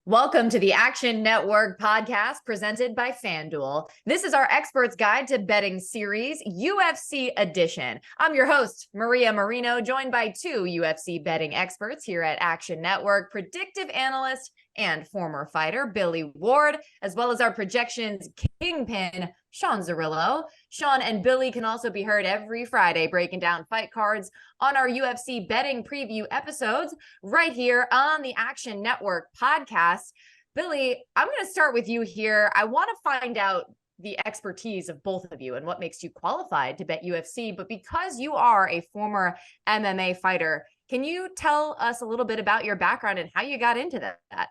Welcome to the Action Network podcast presented by FanDuel. This is our expert's guide to betting series, UFC edition. I'm your host, Maria Marino, joined by two UFC betting experts here at Action Network, predictive analyst and former fighter Billy Ward, as well as our projections kingpin, Sean Zerillo. Sean and Billy can also be heard every Friday breaking down fight cards on our UFC betting preview episodes right here on the Action Network podcast. Billy, I'm going to start with you here. I want to find out the expertise of both of you and what makes you qualified to bet UFC. But because you are a former MMA fighter, can you tell us a little bit about your background and how you got into that?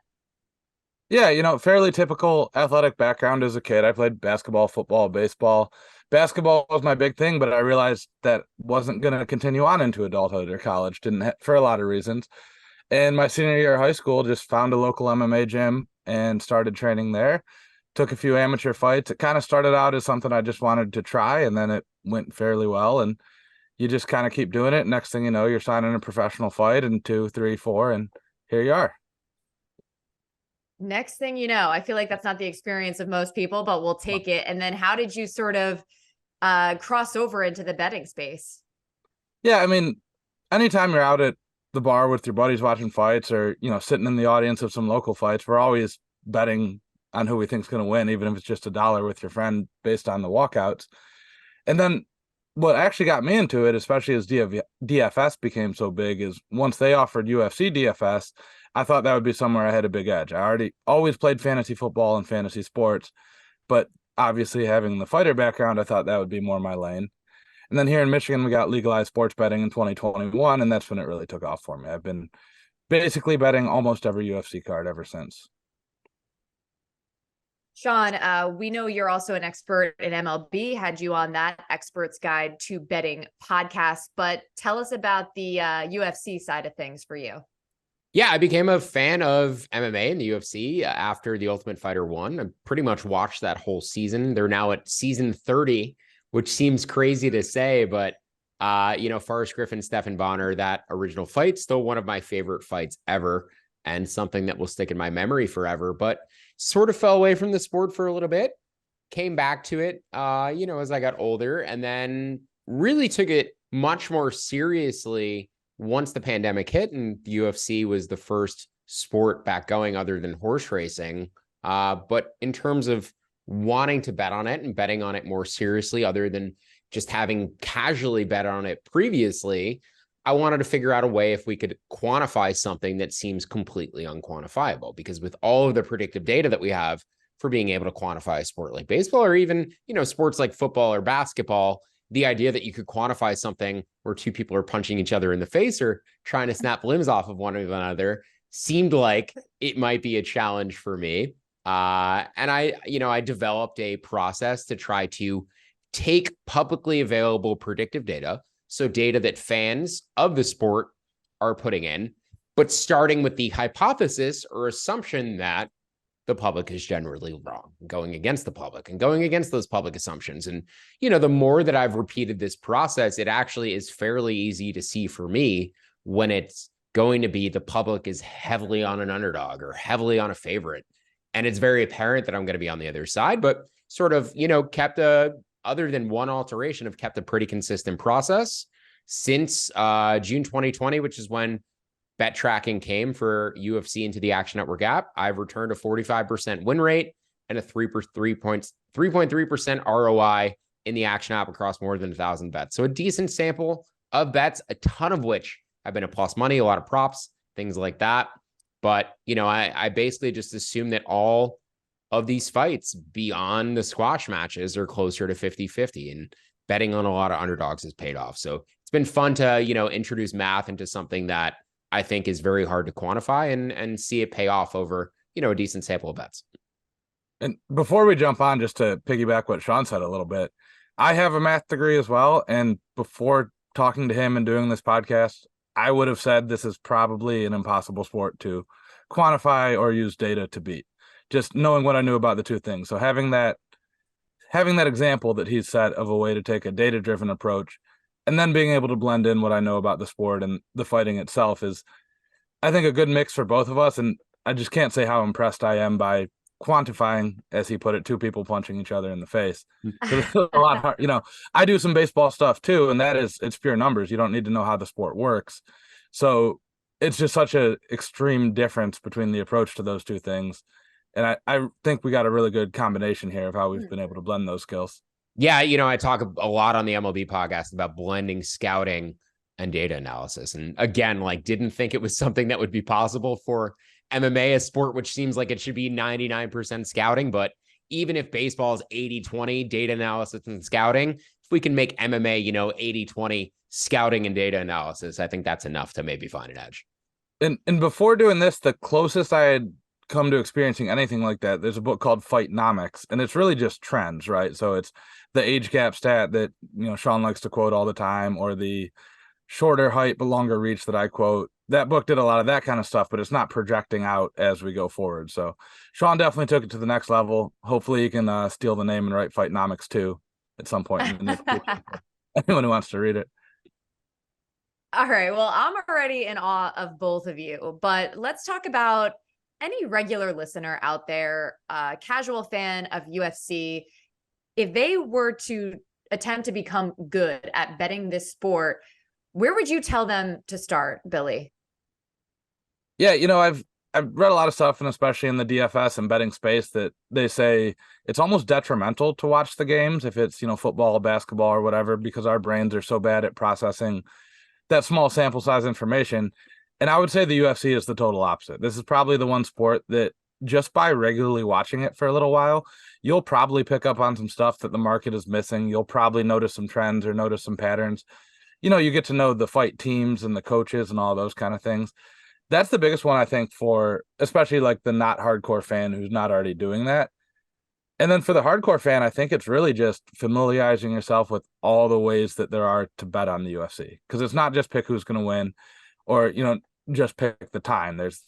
Yeah, fairly typical athletic background as a kid. I played basketball, football, baseball. Basketball was my big thing, but I realized that wasn't going to continue on into adulthood or college, for a lot of reasons. And my senior year of high school, just found a local MMA gym and started training there. Took a few amateur fights. It kind of started out as something I just wanted to try, and then it went fairly well. And you just kind of keep doing it. Next thing you know, you're signing a professional fight in 2, 3, 4, and here you are. Next thing you know, I feel like that's not the experience of most people, but we'll take it. And then how did you sort of cross over into the betting space? Yeah, I mean, anytime you're out at the bar with your buddies watching fights or, sitting in the audience of some local fights, we're always betting on who we think is going to win, even if it's just $1 with your friend based on the walkouts. And then what actually got me into it, especially as DFS became so big, is once they offered UFC DFS, I thought that would be somewhere I had a big edge. I always played fantasy football and fantasy sports, but obviously having the fighter background, I thought that would be more my lane. And then here in Michigan, we got legalized sports betting in 2021, and that's when it really took off for me. I've been basically betting almost every UFC card ever since. Sean, we know you're also an expert in MLB, had you on that Expert's Guide to Betting podcast, but tell us about the UFC side of things for you. Yeah, I became a fan of MMA and the UFC after The Ultimate Fighter 1. I pretty much watched that whole season. They're now at season 30, which seems crazy to say, but Forrest Griffin, Stephan Bonnar, that original fight, still one of my favorite fights ever and something that will stick in my memory forever, but sort of fell away from the sport for a little bit, came back to it, as I got older, and then really took it much more seriously once the pandemic hit and the UFC was the first sport back going other than horse racing. But in terms of wanting to bet on it and betting on it more seriously, other than just having casually bet on it previously, I wanted to figure out a way if we could quantify something that seems completely unquantifiable, because with all of the predictive data that we have for being able to quantify a sport like baseball or even, sports like football or basketball, the idea that you could quantify something where two people are punching each other in the face or trying to snap limbs off of one another seemed like it might be a challenge for me. And I developed a process to try to take publicly available predictive data, so data that fans of the sport are putting in, but starting with the hypothesis or assumption that the public is generally wrong, going against the public and going against those public assumptions. And, the more that I've repeated this process, it actually is fairly easy to see for me when it's going to be the public is heavily on an underdog or heavily on a favorite. And it's very apparent that I'm going to be on the other side, but sort of, other than one alteration, have kept a pretty consistent process since June 2020, which is when bet tracking came for UFC into the Action Network app. I've returned a 45% win rate and a 3.3% ROI in the Action app across more than 1,000 bets. So a decent sample of bets, a ton of which have been a plus money, a lot of props, things like that. But, I basically just assume that all of these fights beyond the squash matches are closer to 50-50, and betting on a lot of underdogs has paid off. So it's been fun to, introduce math into something that I think is very hard to quantify and see it pay off over, a decent sample of bets. And before we jump on, just to piggyback what Sean said a little bit, I have a math degree as well. And before talking to him and doing this podcast, I would have said this is probably an impossible sport to quantify or use data to beat, just knowing what I knew about the two things. So having that example that he set of a way to take a data-driven approach and then being able to blend in what I know about the sport and the fighting itself is, I think, a good mix for both of us. And I just can't say how impressed I am by quantifying, as he put it, two people punching each other in the face. Because it's a lot hard. I do some baseball stuff too, and it's pure numbers. You don't need to know how the sport works. So it's just such an extreme difference between the approach to those two things. And I think we got a really good combination here of how we've been able to blend those skills. Yeah, I talk a lot on the MLB podcast about blending scouting and data analysis. And again, didn't think it was something that would be possible for MMA, a sport which seems like it should be 99% scouting. But even if baseball is 80-20 data analysis and scouting, if we can make MMA, 80-20 scouting and data analysis, I think that's enough to maybe find an edge. And before doing this, the closest I had come to experiencing anything like that, there's a book called Fightnomics, and it's really just trends, right? So it's the age gap stat that Sean likes to quote all the time, or the shorter height but longer reach that I quote. That book did a lot of that kind of stuff, but it's not projecting out as we go forward. So Sean definitely took it to the next level. Hopefully he can steal the name and write Fightnomics 2 at some point in the future. Anyone who wants to read it. All right. Well, I'm already in awe of both of you, but let's talk about any regular listener out there, casual fan of UFC. If they were to attempt to become good at betting this sport, where would you tell them to start, Billy? Yeah, I've read a lot of stuff, and especially in the DFS and betting space, that they say it's almost detrimental to watch the games if it's, football, basketball, or whatever, because our brains are so bad at processing that small sample size information. And I would say the UFC is the total opposite. This is probably the one sport that just by regularly watching it for a little while, you'll probably pick up on some stuff that the market is missing. You'll probably notice some trends or notice some patterns. You get to know the fight teams and the coaches and all those kind of things. That's the biggest one, I think, for especially the not hardcore fan who's not already doing that. And then for the hardcore fan, I think it's really just familiarizing yourself with all the ways that there are to bet on the UFC. Because it's not just pick who's going to win, or, just pick the time. There's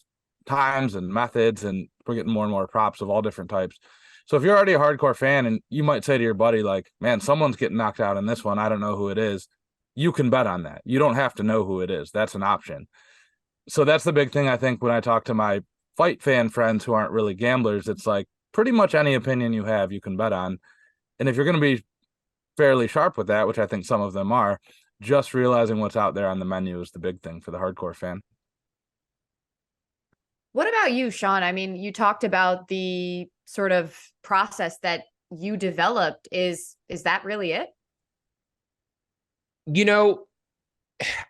times and methods, and we're getting more and more props of all different types. So if you're already a hardcore fan and you might say to your buddy, man, someone's getting knocked out in this one, I don't know who it is, you can bet on that. You don't have to know who it is. That's an option. So that's the big thing, I think, when I talk to my fight fan friends who aren't really gamblers. It's pretty much any opinion you have, you can bet on. And if you're going to be fairly sharp with that, which I think some of them are, just realizing what's out there on the menu is the big thing for the hardcore fan. What about you, Sean? I mean, you talked about the sort of process that you developed. Is that really it?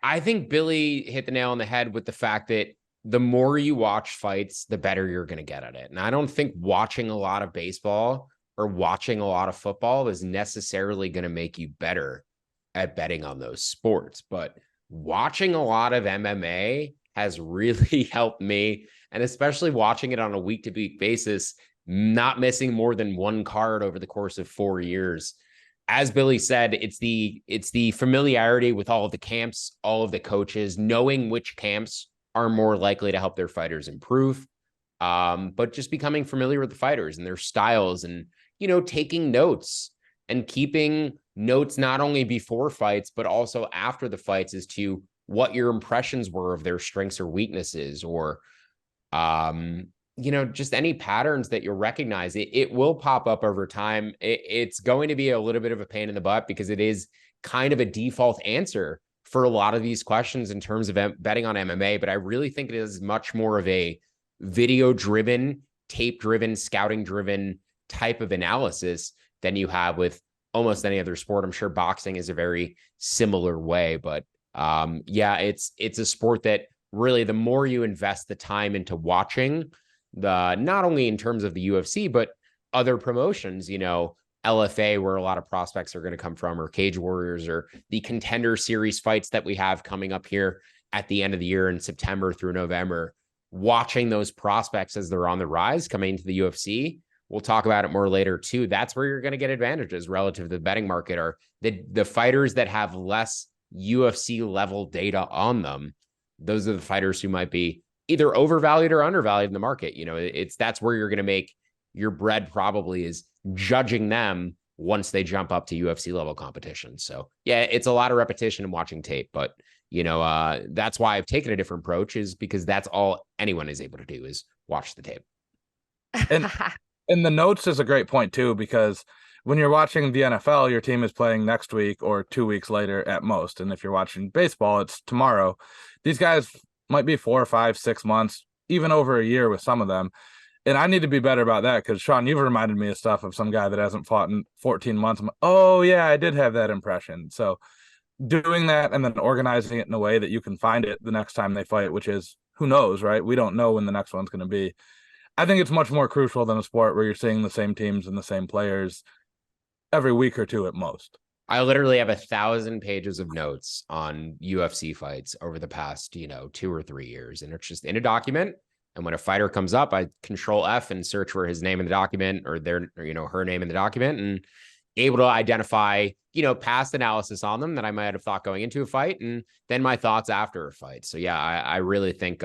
I think Billy hit the nail on the head with the fact that the more you watch fights, the better you're going to get at it. And I don't think watching a lot of baseball or watching a lot of football is necessarily going to make you better at betting on those sports. But watching a lot of MMA has really helped me. And especially watching it on a week-to-week basis, not missing more than one card over the course of 4 years. As Billy said, it's the familiarity with all of the camps, all of the coaches, knowing which camps are more likely to help their fighters improve. But just becoming familiar with the fighters and their styles, and, taking notes and keeping notes not only before fights, but also after the fights as to what your impressions were of their strengths or weaknesses, or, just any patterns that you'll recognize. It will pop up over time. It's going to be a little bit of a pain in the butt because it is kind of a default answer for a lot of these questions in terms of betting on MMA. But I really think it is much more of a video-driven, tape-driven, scouting-driven type of analysis than you have with almost any other sport. I'm sure boxing is a very similar way, but it's a sport that really, the more you invest the time into watching, not only in terms of the UFC, but other promotions, LFA, where a lot of prospects are going to come from, or Cage Warriors, or the Contender Series fights that we have coming up here at the end of the year in September through November, watching those prospects as they're on the rise coming into the UFC. We'll talk about it more later too. That's where you're going to get advantages relative to the betting market, are the fighters that have less UFC level data on them. Those are the fighters who might be either overvalued or undervalued in the market. That's where you're going to make your bread, probably, is judging them once they jump up to UFC level competition. So yeah, it's a lot of repetition and watching tape, but that's why I've taken a different approach, is because that's all anyone is able to do, is watch the tape. And the notes is a great point too, because when you're watching the NFL, your team is playing next week or 2 weeks later at most. And if you're watching baseball, it's tomorrow. These guys might be 4 or 5, 6 months, even over a year with some of them. And I need to be better about that, because Sean, you've reminded me of stuff of some guy that hasn't fought in 14 months. I'm like, oh yeah, I did have that impression. So doing that and then organizing it in a way that you can find it the next time they fight, which is, who knows, right? We don't know when the next one's going to be. I think it's much more crucial than a sport where you're seeing the same teams and the same players every week or two at most. I literally have 1,000 pages of notes on UFC fights over the past, 2 or 3 years. And it's just in a document. And when a fighter comes up, I control F and search for his name in the document, or her name in the document, and able to identify, past analysis on them that I might have thought going into a fight, and then my thoughts after a fight. So yeah, I really think,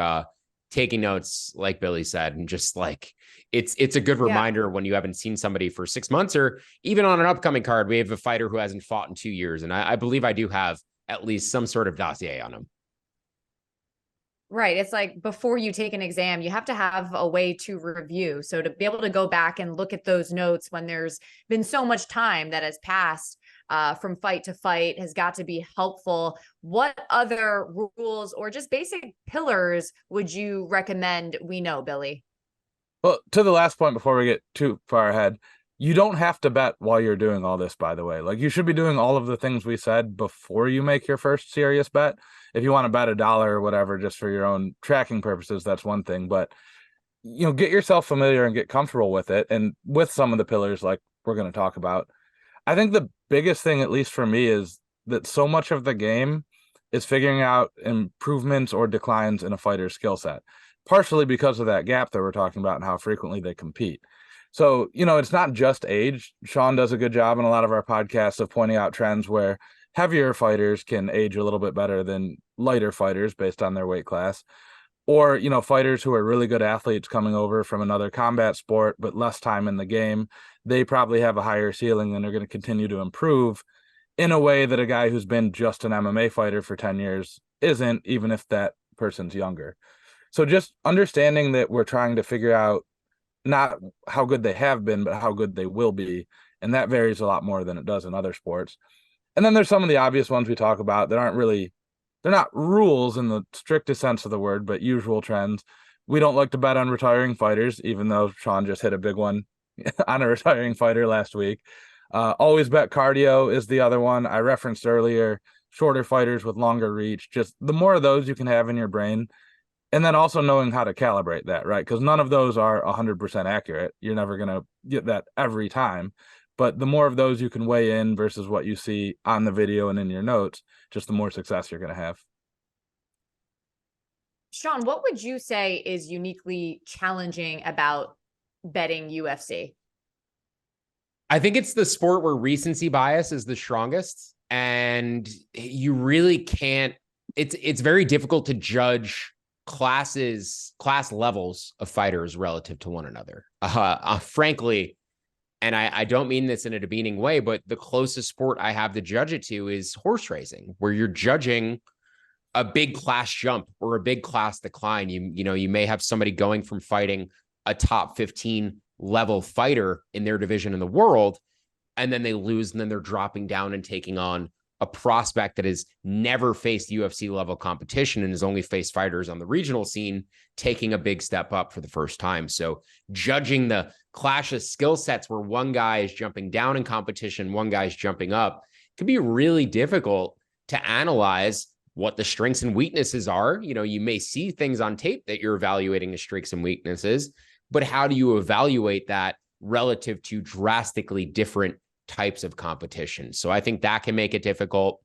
taking notes, like Billy said, and just like it's a good reminder when you haven't seen somebody for 6 months, or even on an upcoming card, we have a fighter who hasn't fought in 2 years. And I believe I do have at least some sort of dossier on him. Right. It's like before you take an exam, you have to have a way to review. So to be able to go back and look at those notes when there's been so much time that has passed from fight to fight has got to be helpful. What other rules or just basic pillars would you recommend we know, Billy? Well, to the last point before we get too far ahead, you don't have to bet while you're doing all this, by the way. Like, you should be doing all of the things we said before you make your first serious bet. If you want to bet $1 or whatever, just for your own tracking purposes, that's one thing. But, get yourself familiar and get comfortable with it. And with some of the pillars, like we're going to talk about, I think the biggest thing, at least for me, is that so much of the game is figuring out improvements or declines in a fighter's skill set, partially because of that gap that we're talking about and how frequently they compete. So, it's not just age. Sean does a good job in a lot of our podcasts of pointing out trends where heavier fighters can age a little bit better than lighter fighters based on their weight class. Or, fighters who are really good athletes coming over from another combat sport, but less time in the game, they probably have a higher ceiling and are going to continue to improve in a way that a guy who's been just an MMA fighter for 10 years isn't, even if that person's younger. So just understanding that we're trying to figure out not how good they have been, but how good they will be. And that varies a lot more than it does in other sports. And then there's some of the obvious ones we talk about that aren't really, they're not rules in the strictest sense of the word, but usual trends. We don't like to bet on retiring fighters, even though Sean just hit a big one on a retiring fighter last week. Always bet cardio is the other one I referenced earlier. Shorter fighters with longer reach. Just the more of those you can have in your brain. And then also knowing how to calibrate that, right? Because none of those are 100% accurate. You're never going to get that every time. But the more of those you can weigh in versus what you see on the video and in your notes, just the more success you're going to have. Sean, what would you say is uniquely challenging about betting UFC? I think it's the sport where recency bias is the strongest, and you really can't, it's very difficult to judge class levels of fighters relative to one another. Frankly, and I don't mean this in a demeaning way, but the closest sport I have to judge it to is horse racing, where you're judging a big class jump or a big class decline. You may have somebody going from fighting a top 15 level fighter in their division in the world, and then they lose, and then they're dropping down and taking on a prospect that has never faced UFC level competition and has only faced fighters on the regional scene, taking a big step up for the first time. So judging the clash of skill sets where one guy is jumping down in competition, one guy's jumping up, can be really difficult to analyze what the strengths and weaknesses are. You may see things on tape that you're evaluating as strengths and weaknesses, but how do you evaluate that relative to drastically different types of competition? So I think that can make it difficult.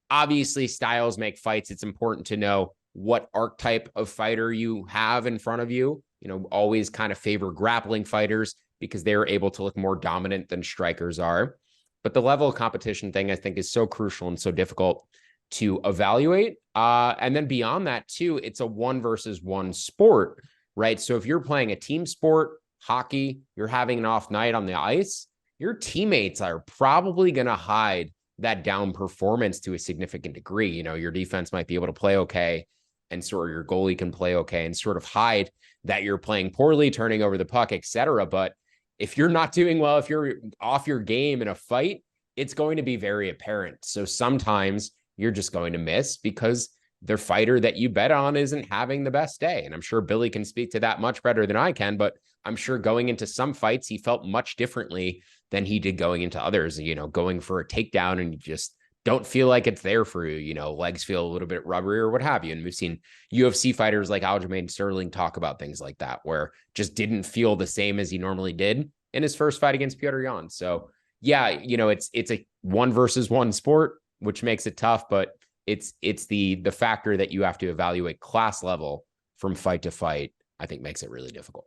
Obviously, styles make fights. It's important to know what archetype of fighter you have in front of you. Always kind of favor grappling fighters because they're able to look more dominant than strikers are. But the level of competition thing, I think, is so crucial and so difficult to evaluate. And then beyond that, too, it's a 1-versus-1 sport, right? So if you're playing a team sport, hockey, you're having an off night on the ice, your teammates are probably going to hide that down performance to a significant degree. Your defense might be able to play okay, and sort of your goalie can play okay and sort of hide that you're playing poorly, turning over the puck, etc. But if you're not doing well, if you're off your game in a fight, it's going to be very apparent. So sometimes you're just going to miss because the fighter that you bet on isn't having the best day. And I'm sure Billy can speak to that much better than I can, but I'm sure going into some fights, he felt much differently than he did going into others, going for a takedown and you just don't feel like it's there for you, legs feel a little bit rubbery or what have you. And we've seen UFC fighters like Aljamain Sterling talk about things like that, where just didn't feel the same as he normally did in his first fight against Petr Yan. So yeah, it's a 1-versus-1 sport, which makes it tough, but it's the factor that you have to evaluate class level from fight to fight, I think makes it really difficult.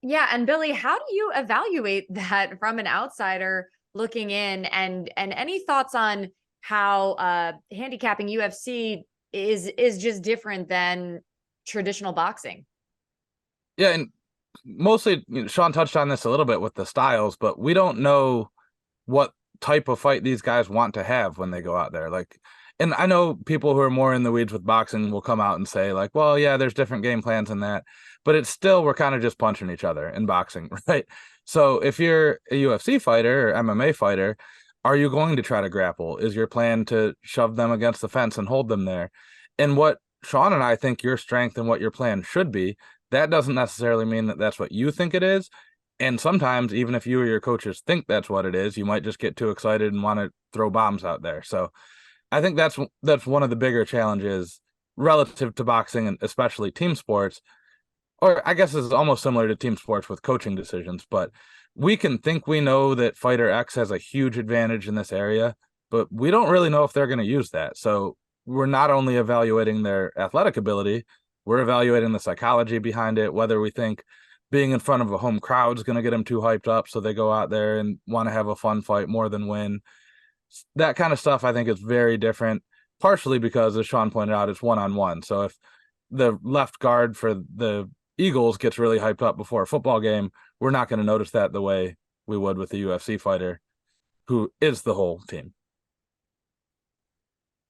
Yeah. And Billy, how do you evaluate that from an outsider looking in, and any thoughts on how handicapping UFC is just different than traditional boxing? Yeah, and mostly Sean touched on this a little bit with the styles, but we don't know what type of fight these guys want to have when they go out there. And I know people who are more in the weeds with boxing will come out and say like, well, yeah, there's different game plans in that, but it's still, we're kind of just punching each other in boxing, right? So if you're a UFC fighter or MMA fighter, are you going to try to grapple? Is your plan to shove them against the fence and hold them there? And what Sean and I think your strength and what your plan should be, that doesn't necessarily mean that that's what you think it is. And sometimes, even if you or your coaches think that's what it is, you might just get too excited and want to throw bombs out there. So I think that's one of the bigger challenges relative to boxing, and especially team sports, or I guess it's almost similar to team sports with coaching decisions. But we can think we know that fighter X has a huge advantage in this area, but we don't really know if they're going to use that. So we're not only evaluating their athletic ability, we're evaluating the psychology behind it, whether we think being in front of a home crowd is going to get them too hyped up so they go out there and want to have a fun fight more than win. That kind of stuff I think is very different, partially because, as Sean pointed out, it's one-on-one. So if the left guard for the Eagles gets really hyped up before a football game, we're not going to notice that the way we would with a UFC fighter who is the whole team.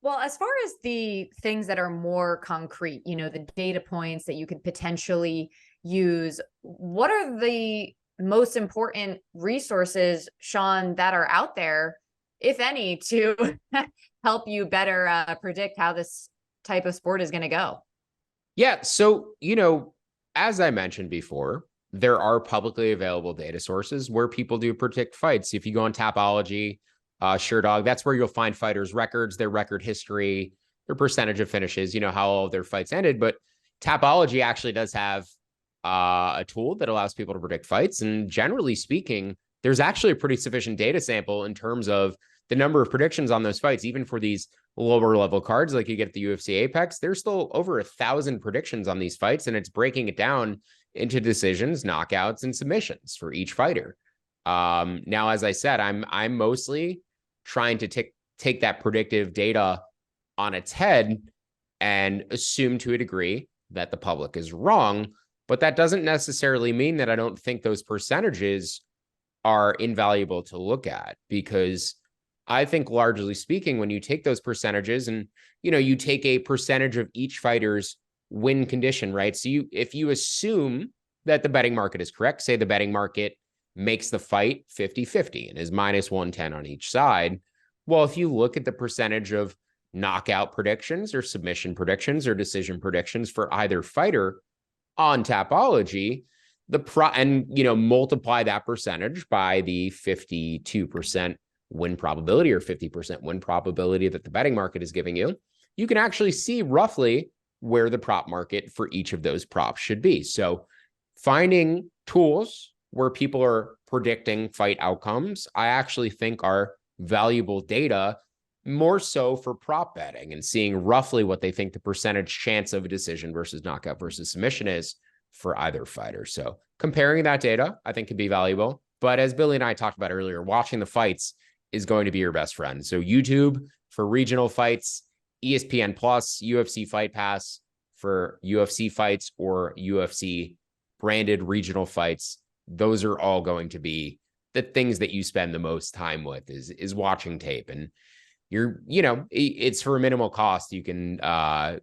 Well, as far as the things that are more concrete, the data points that you could potentially use, what are the most important resources, Sean, that are out there, if any, to help you better predict how this type of sport is going to go? Yeah. So, as I mentioned before, there are publicly available data sources where people do predict fights. If you go on Tapology, SureDog, that's where you'll find fighters' records, their record history, their percentage of finishes, how all of their fights ended. But Tapology actually does have a tool that allows people to predict fights. And generally speaking, there's actually a pretty sufficient data sample in terms of the number of predictions on those fights. Even for these lower level cards, like you get at the UFC Apex, there's still over 1,000 predictions on these fights, and it's breaking it down into decisions, knockouts, and submissions for each fighter. Now, as I said, I'm mostly trying to take that predictive data on its head and assume to a degree that the public is wrong, but that doesn't necessarily mean that I don't think those percentages are invaluable to look at, because I think, largely speaking, when you take those percentages and, you take a percentage of each fighter's win condition, right? So if you assume that the betting market is correct, say the betting market makes the fight 50-50 and is -110 on each side. Well, if you look at the percentage of knockout predictions or submission predictions or decision predictions for either fighter on Tapology, multiply that percentage by the 52% win probability or 50% win probability that the betting market is giving you, you can actually see roughly where the prop market for each of those props should be. So finding tools where people are predicting fight outcomes, I actually think are valuable data, more so for prop betting and seeing roughly what they think the percentage chance of a decision versus knockout versus submission is for either fighter. So comparing that data, I think, could be valuable. But as Billy and I talked about earlier, watching the fights is going to be your best friend. So YouTube for regional fights, ESPN Plus, UFC Fight Pass for UFC fights or UFC branded regional fights. Those are all going to be the things that you spend the most time with is watching tape. And it's for a minimal cost. You can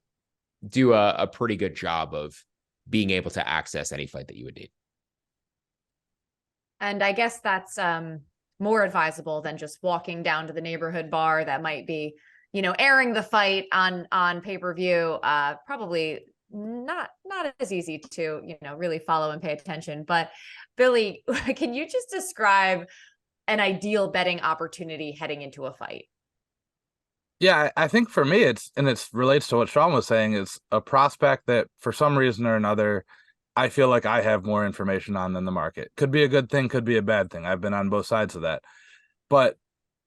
do a pretty good job of being able to access any fight that you would need. And I guess that's more advisable than just walking down to the neighborhood bar that might be, airing the fight on pay-per-view. Probably not as easy to, really follow and pay attention. But Billy, can you just describe an ideal betting opportunity heading into a fight? Yeah, I think for me, it relates to what Sean was saying. It's a prospect that for some reason or another, I feel like I have more information on than the market. Could be a good thing, could be a bad thing. I've been on both sides of that.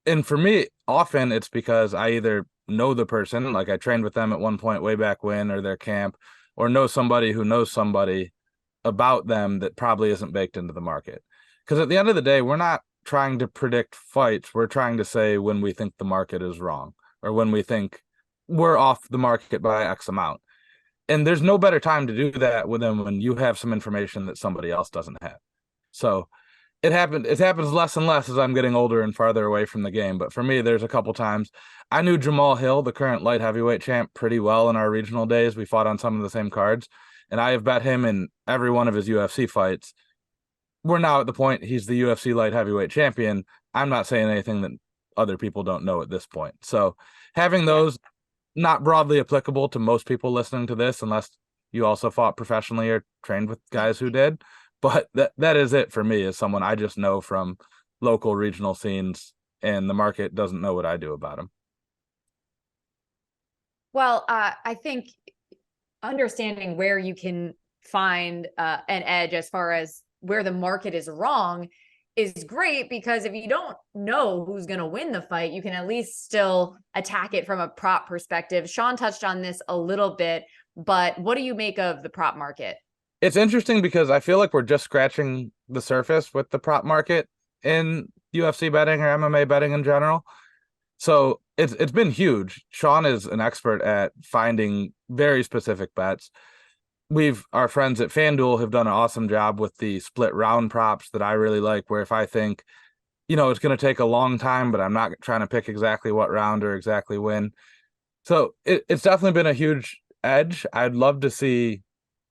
And for me, often it's because I either know the person, like I trained with them at one point way back when, or their camp, or know somebody who knows somebody about them that probably isn't baked into the market. Because at the end of the day, we're not trying to predict fights. We're trying to say when we think the market is wrong, or when we think we're off the market by X amount. And there's no better time to do that with them when you have some information that somebody else doesn't have. So it happens less and less as I'm getting older and farther away from the game. But for me, there's a couple times I knew Jamal Hill, the current light heavyweight champ, pretty well in our regional days. We fought on some of the same cards, and I have bet him in every one of his UFC fights. We're now at the point he's the UFC light heavyweight champion. I'm not saying anything that other people don't know at this point. So having those, not broadly applicable to most people listening to this, unless you also fought professionally or trained with guys who did. But that is it for me, as someone I just know from local regional scenes, and the market doesn't know what I do about them. Well, I think understanding where you can find an edge as far as where the market is wrong is great, because if you don't know who's going to win the fight, you can at least still attack it from a prop perspective. Sean touched on this a little bit, but what do you make of the prop market? It's interesting because I feel like we're just scratching the surface with the prop market in UFC betting or MMA betting in general. So it's been huge. Sean is an expert at finding very specific bets. Our friends at FanDuel have done an awesome job with the split round props that I really like, where if I think, it's going to take a long time, but I'm not trying to pick exactly what round or exactly when. So it's definitely been a huge edge. I'd love to see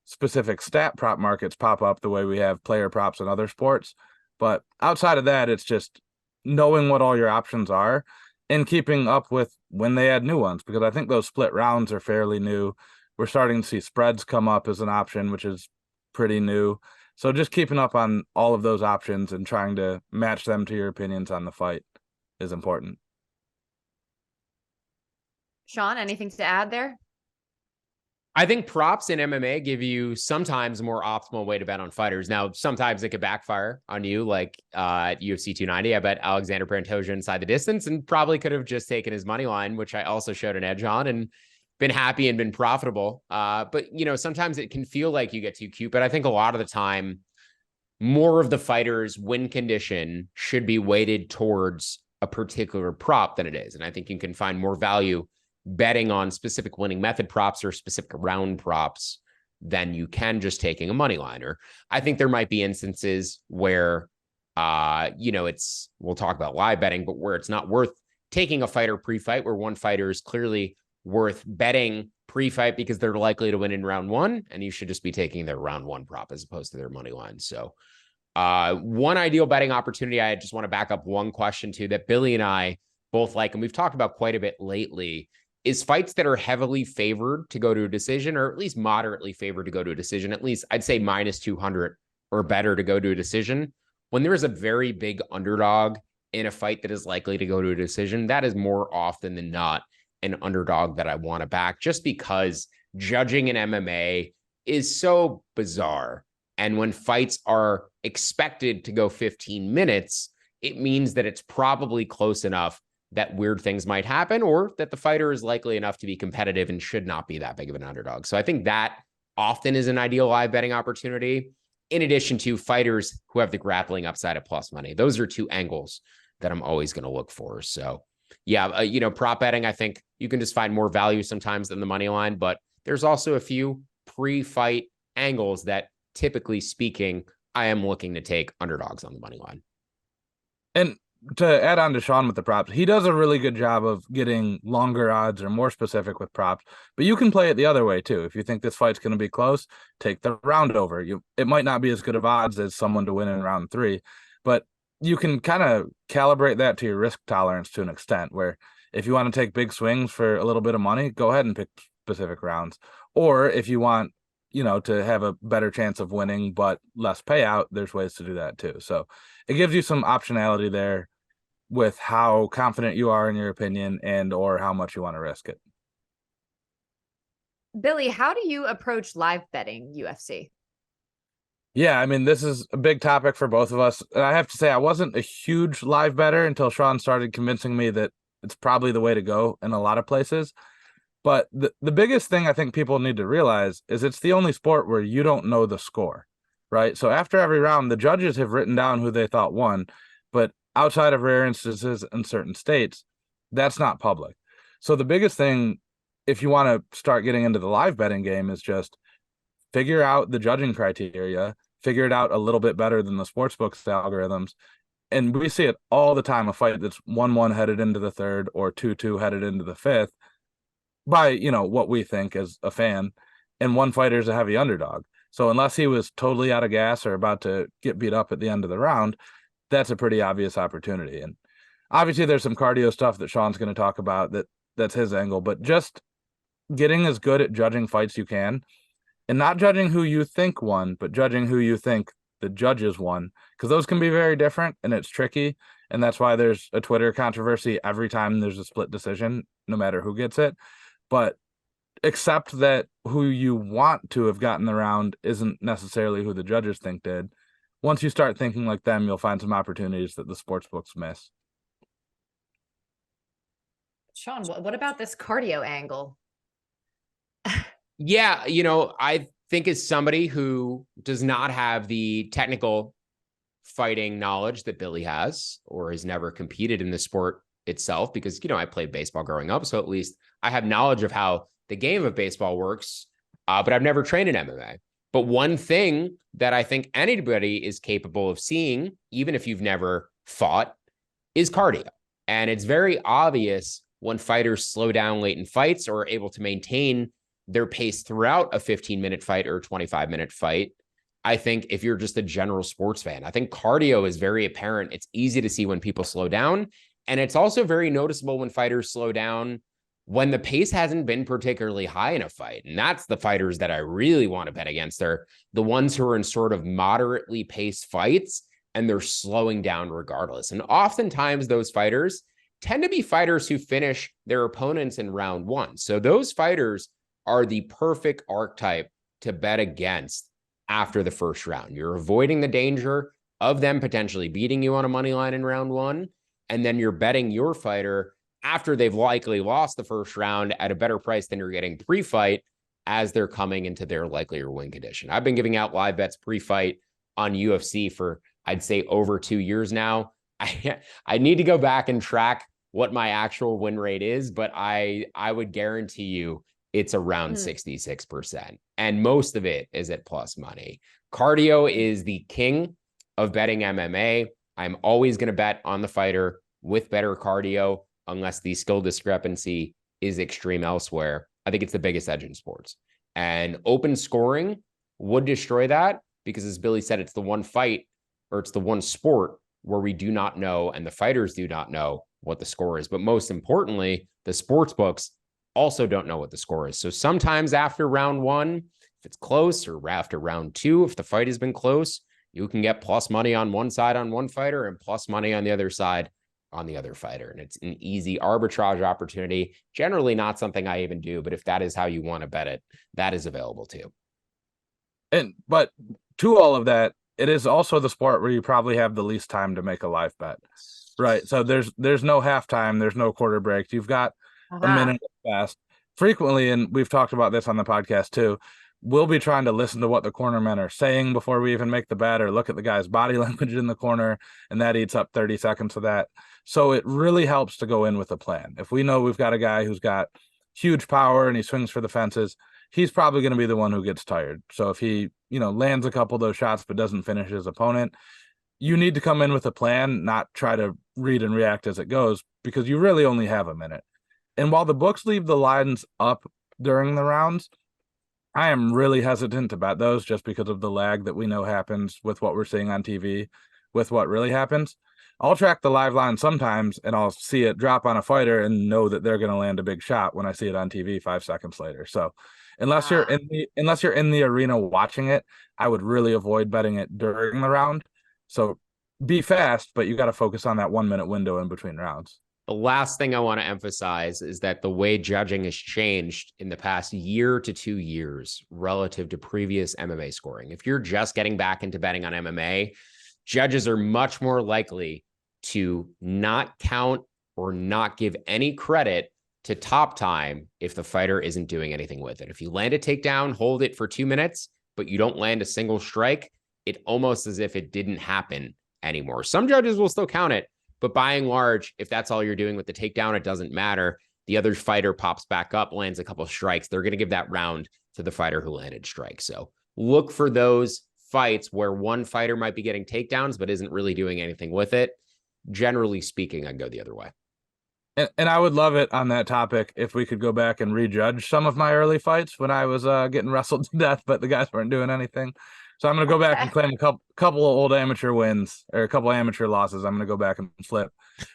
specific stat prop markets pop up the way we have player props in other sports. But outside of that, it's just knowing what all your options are and keeping up with when they add new ones, because I think those split rounds are fairly new. We're starting to see spreads come up as an option, which is pretty new. So just keeping up on all of those options and trying to match them to your opinions on the fight is important. Sean, anything to add there? I think props in MMA give you sometimes a more optimal way to bet on fighters. Now, sometimes it could backfire on you, like at UFC 290. I bet Alexander Pantoja inside the distance and probably could have just taken his money line, which I also showed an edge on and been happy and been profitable. But, sometimes it can feel like you get too cute. But I think a lot of the time, more of the fighters' win condition should be weighted towards a particular prop than it is. And I think you can find more value betting on specific winning method props or specific round props than you can just taking a money liner. I think there might be instances where, we'll talk about live betting, but where it's not worth taking a fighter pre-fight, where one fighter is clearly worth betting pre-fight because they're likely to win in round one, and you should just be taking their round one prop as opposed to their money line. So one ideal betting opportunity, I just want to back up one question too, that Billy and I both like, and we've talked about quite a bit lately, is fights that are heavily favored to go to a decision, or at least moderately favored to go to a decision, at least I'd say minus 200 or better to go to a decision. When there is a very big underdog in a fight that is likely to go to a decision, that is more often than not an underdog that I want to back, just because judging in MMA is so bizarre. And when fights are expected to go 15 minutes, it means that it's probably close enough that weird things might happen, or that the fighter is likely enough to be competitive and should not be that big of an underdog. So I think that often is an ideal live betting opportunity, in addition to fighters who have the grappling upside at plus money. Those are two angles that I'm always going to look for. So yeah, prop betting, I think you can just find more value sometimes than the money line, but there's also a few pre-fight angles that, typically speaking, I am looking to take underdogs on the money line. And to add on to Sean with the props, he does a really good job of getting longer odds or more specific with props, but you can play it the other way too. If you think this fight's going to be close, take the round over. It might not be as good of odds as someone to win in round 3, but you can kind of calibrate that to your risk tolerance to an extent, where if you want to take big swings for a little bit of money, go ahead and pick specific rounds. Or if you want, to have a better chance of winning but less payout, there's ways to do that too. So it gives you some optionality there with how confident you are in your opinion and or how much you want to risk it. Billy, how do you approach live betting UFC? Yeah, I mean, this is a big topic for both of us. And I have to say, I wasn't a huge live bettor until Sean started convincing me that it's probably the way to go in a lot of places. But the biggest thing I think people need to realize is it's the only sport where you don't know the score, right? So after every round, the judges have written down who they thought won, but outside of rare instances in certain states, that's not public. So the biggest thing, if you want to start getting into the live betting game, is just figure out the judging criteria, figure it out a little bit better than the sportsbook's algorithms. And we see it all the time, a fight that's 1-1 headed into the third or 2-2 headed into the fifth by, what we think as a fan, and one fighter's a heavy underdog. So unless he was totally out of gas or about to get beat up at the end of the round, that's a pretty obvious opportunity. And obviously there's some cardio stuff that Sean's going to talk about that's his angle, but just getting as good at judging fights you can, and not judging who you think won, but judging who you think the judges won, because those can be very different and it's tricky. And that's why there's a Twitter controversy every time there's a split decision, no matter who gets it. But accept that who you want to have gotten the round isn't necessarily who the judges think did. Once you start thinking like them, you'll find some opportunities that the sports books miss. Sean, what about this cardio angle? Yeah, I think as somebody who does not have the technical fighting knowledge that Billy has, or has never competed in the sport itself, because, I played baseball growing up, so at least I have knowledge of how the game of baseball works, but I've never trained in MMA. But one thing that I think anybody is capable of seeing, even if you've never fought, is cardio. And it's very obvious when fighters slow down late in fights or are able to maintain their pace throughout a 15-minute fight or a 25-minute fight. I think if you're just a general sports fan, I think cardio is very apparent. It's easy to see when people slow down. And it's also very noticeable when fighters slow down when the pace hasn't been particularly high in a fight. And that's the fighters that I really want to bet against. They're the ones who are in sort of moderately paced fights, and they're slowing down regardless. And oftentimes those fighters tend to be fighters who finish their opponents in round 1. So those fighters are the perfect archetype to bet against after the first round. You're avoiding the danger of them potentially beating you on a money line in round 1. And then you're betting your fighter after they've likely lost the first round at a better price than you're getting pre-fight, as they're coming into their likelier win condition. I've been giving out live bets pre-fight on UFC for, I'd say, over 2 years now. I need to go back and track what my actual win rate is, but I would guarantee you it's around 66%. And most of it is at plus money. Cardio is the king of betting MMA. I'm always going to bet on the fighter with better cardio, unless the skill discrepancy is extreme elsewhere. I think it's the biggest edge in sports. And open scoring would destroy that, because, as Billy said, it's the one fight, or it's the one sport where we do not know, and the fighters do not know what the score is. But most importantly, the sports books also don't know what the score is. So sometimes after round 1, if it's close, or after round 2, if the fight has been close, you can get plus money on one side on one fighter and plus money on the other side on the other fighter. And it's an easy arbitrage opportunity. Generally not something I even do, but if that is how you want to bet it, that is available too. But to all of that, it is also the sport where you probably have the least time to make a live bet, right? So there's no halftime, there's no quarter breaks. You've got a minute fast frequently. And we've talked about this on the podcast too. We'll be trying to listen to what the cornermen are saying before we even make the bet, or look at the guy's body language in the corner, and that eats up 30 seconds of that. So it really helps to go in with a plan. If we know we've got a guy who's got huge power and he swings for the fences, he's probably going to be the one who gets tired. So if he, lands a couple of those shots but doesn't finish his opponent, you need to come in with a plan, not try to read and react as it goes, because you really only have a minute. And while the books leave the lines up during the rounds, I am really hesitant to bet those just because of the lag that we know happens with what we're seeing on TV with what really happens. I'll track the live line sometimes and I'll see it drop on a fighter and know that they're going to land a big shot when I see it on TV 5 seconds later. So unless you're in the arena watching it, I would really avoid betting it during the round. So be fast, but you got to focus on that 1 minute window in between rounds. The last thing I want to emphasize is that the way judging has changed in the past year to 2 years relative to previous MMA scoring. If you're just getting back into betting on MMA, judges are much more likely to not count or not give any credit to top time if the fighter isn't doing anything with it. If you land a takedown, hold it for 2 minutes, but you don't land a single strike, it almost as if it didn't happen anymore. Some judges will still count it, but by and large, if that's all you're doing with the takedown, it doesn't matter. The other fighter pops back up, lands a couple of strikes. They're going to give that round to the fighter who landed strikes. So look for those fights where one fighter might be getting takedowns, but isn't really doing anything with it. Generally speaking, I'd go the other way. And I would love it on that topic if we could go back and rejudge some of my early fights when I was getting wrestled to death, but the guys weren't doing anything. So I'm going to go back and claim a couple of old amateur wins or a couple of amateur losses. I'm going to go back and flip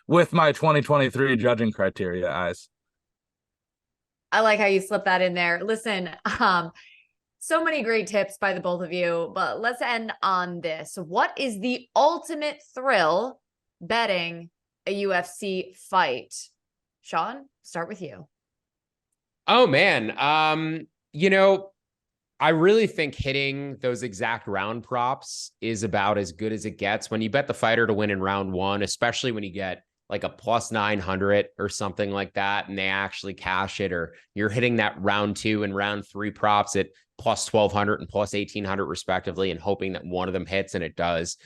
with my 2023 judging criteria eyes. I like how you slip that in there. Listen, so many great tips by the both of you, but let's end on this. What is the ultimate thrill betting a UFC fight? Sean, start with you. Oh, man. I really think hitting those exact round props is about as good as it gets. When you bet the fighter to win in round one, especially when you get like a plus 900 or something like that, and they actually cash it, or you're hitting that round two and round three props at plus 1,200 and plus 1,800 respectively, and hoping that one of them hits, and it does.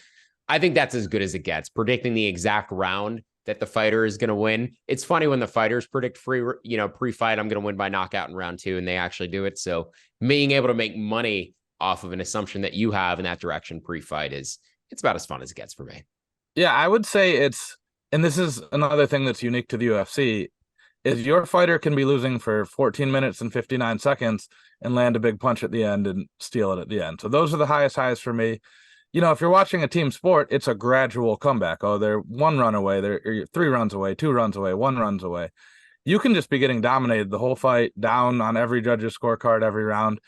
I think that's as good as it gets. Predicting the exact round that the fighter is going to win. It's funny when the fighters predict pre-fight, I'm going to win by knockout in round two, and they actually do it. So being able to make money off of an assumption that you have in that direction pre-fight it's about as fun as it gets for me. Yeah, I would say and this is another thing that's unique to the UFC, is your fighter can be losing for 14 minutes and 59 seconds and land a big punch at the end and steal it at the end. So those are the highest highs for me. If you're watching a team sport, it's a gradual comeback. Oh, they're 1 run away, they're 3 runs away, 2 runs away, 1 runs away. You can just be getting dominated the whole fight, down on every judge's scorecard every round,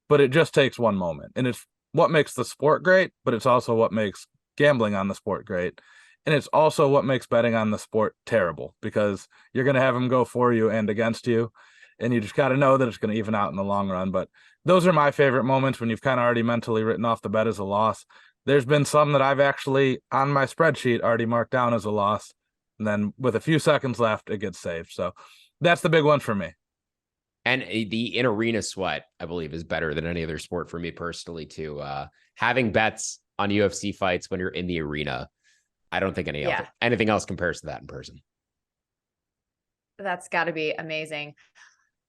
but it just takes one moment. And it's what makes the sport great, but it's also what makes gambling on the sport great. And it's also what makes betting on the sport terrible, because you're going to have them go for you and against you. And you just got to know that it's going to even out in the long run. But those are my favorite moments when you've kind of already mentally written off the bet as a loss. There's been some that I've actually on my spreadsheet already marked down as a loss. And then with a few seconds left, it gets saved. So that's the big one for me. And the in-arena sweat, I believe, is better than any other sport for me personally, too. Having bets on UFC fights when you're in the arena, I don't think anything else compares to that in person. That's got to be amazing.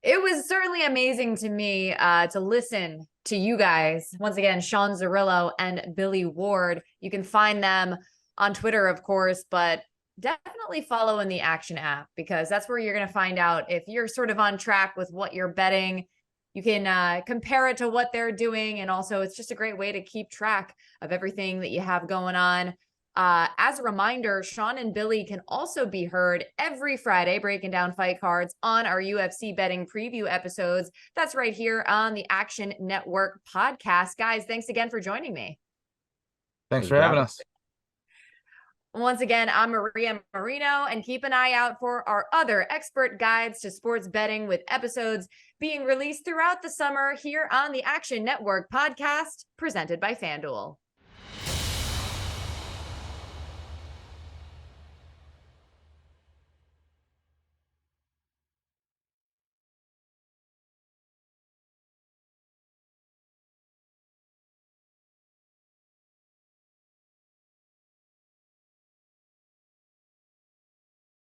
It was certainly amazing to me to listen to you guys. Once again, Sean Zerillo and Billy Ward. You can find them on Twitter, of course, but definitely follow in the Action app, because that's where you're going to find out if you're sort of on track with what you're betting. You can compare it to what they're doing. And also, it's just a great way to keep track of everything that you have going on. As a reminder, Sean and Billy can also be heard every Friday breaking down fight cards on our UFC betting preview episodes. That's right here on the Action Network podcast. Guys, thanks again for joining me. Thanks for having us. Once again, I'm Maria Marino, and keep an eye out for our other expert guides to sports betting, with episodes being released throughout the summer here on the Action Network podcast presented by FanDuel.